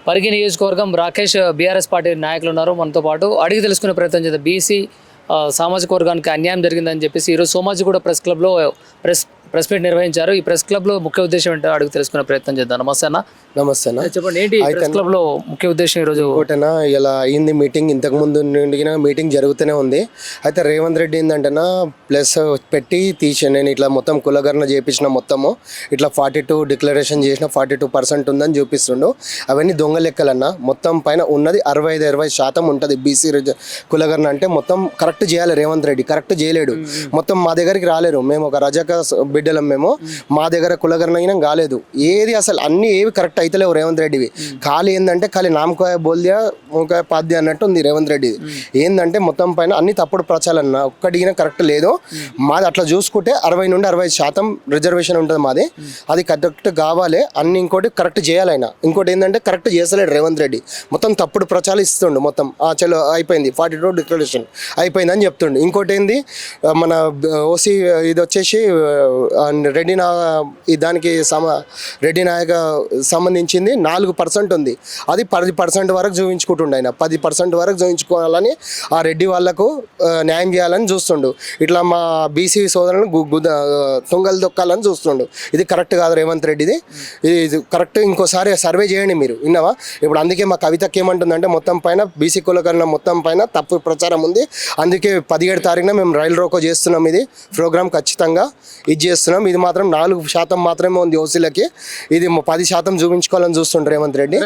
పరిగి నియోజకవర్గం Rakesh BRS party నాయకులు ఉన్నారు మనతో పాటు. అడిగి తెలుసుకునే ప్రయత్నం చేద్దాం. బీసీ సామాజిక వర్గానికి అన్యాయం జరిగిందని చెప్పేసి ఈరోజు సోమాజిగూడ ప్రెస్ క్లబ్లో ప్రెస్ మీట్ నిర్వహించారు. ఈ ప్రెస్ క్లబ్లో ముఖ్య ఉద్దేశం ఏంటో అడిగి తెలుసుకునే ప్రయత్నం చేద్దాం. నమస్తే అన్న. నమస్తే అన్న. చెప్పండి, ఏంటి ప్రెస్ క్లబ్లో ముఖ్య ఉద్దేశం ఈరోజు? ఒకటేనా, ఇలా అయింది మీటింగ్, ఇంతకు ముందు నుండి మీటింగ్ జరుగుతూనే ఉంది. అయితే రేవంత్ రెడ్డి ఏంటంటేనా ప్లస్ పెట్టి తీసి నేను ఇట్లా మొత్తం కులగణన చేయించిన మొత్తము ఇట్లా 42 డిక్లరేషన్ చేసిన 42% ఉందని చూపిస్తుండు. అవన్నీ దొంగ లెక్కలన్నా. మొత్తం పైన ఉన్నది 65-20% ఉంటుంది బీసీ కులగణన. అంటే మొత్తం కరెక్ట్ చేయాలి రేవంత్ రెడ్డి, కరెక్ట్ చేయలేడు. మొత్తం మా దగ్గరికి రాలేరు. మేము ఒక రజక బిడ్డలం, మేము మా దగ్గర కులగణన అయినా కాలేదు. ఏది అసలు అన్ని ఏవి కరెక్ట్ అయితలేవు రేవంత్ రెడ్డివి. ఖాళీ ఏంటంటే ఖాళీ నామకాయ బోల్దియా మూకాయ పాద్య అన్నట్టు ఉంది రేవంత్ రెడ్డిది. ఏంటంటే మొత్తం పైన అన్ని తప్పుడు ప్రచారాలన్న, ఒక్కడిగిన కరెక్ట్ లేదు. మాది అట్లా చూసుకుంటే 60-65% రిజర్వేషన్ ఉంటుంది మాది. అది కరెక్ట్ కావాలి. అన్ని ఇంకోటి కరెక్ట్ చేయాలైనా. ఇంకోటి ఏంటంటే కరెక్ట్ చేసలేడు రేవంత్ రెడ్డి. మొత్తం తప్పుడు ప్రచారాలు ఇస్తుండు. మొత్తం చలో అయిపోయింది 42 డిక్లరేషన్ అయిపోయిందని చెప్తుండు. ఇంకోటి ఏంది, మన ఓసీ ఇది వచ్చేసి రెడ్డి దానికి రెడ్డి నాయక సంబంధించింది 4% ఉంది. అది 10% వరకు చూపించుకుంటుండే ఆయన. 10% వరకు చూపించుకోవాలని ఆ రెడ్డి వాళ్లకు న్యాయం చేయాలని చూస్తుండు. ఇట్లా మా బీసీ సోదరులను తుంగలు దొక్కాలని చూస్తుండు. ఇది కరెక్ట్ కాదు రేవంత్ రెడ్డిది. ఇది కరెక్ట్. ఇంకోసారి సర్వే చేయండి మీరు, విన్నావా? ఇప్పుడు అందుకే మా కవితకి ఏమంటుందంటే మొత్తం పైన బీసీ కులకరణ మొత్తం పైన తప్పు ప్రచారం ఉంది. అందుకే 17 తారీఖున మేము రైలు రోకో చేస్తున్నాం. ఇది ప్రోగ్రామ్ ఖచ్చితంగా ఇది చేస్తున్నాం. ఇది మాత్రం 4% మాత్రమే ఉంది ఓసీలకి. ఇది 10% చూపించుకోవాలని చూస్తుండ్రు రేవంత్ రెడ్డి.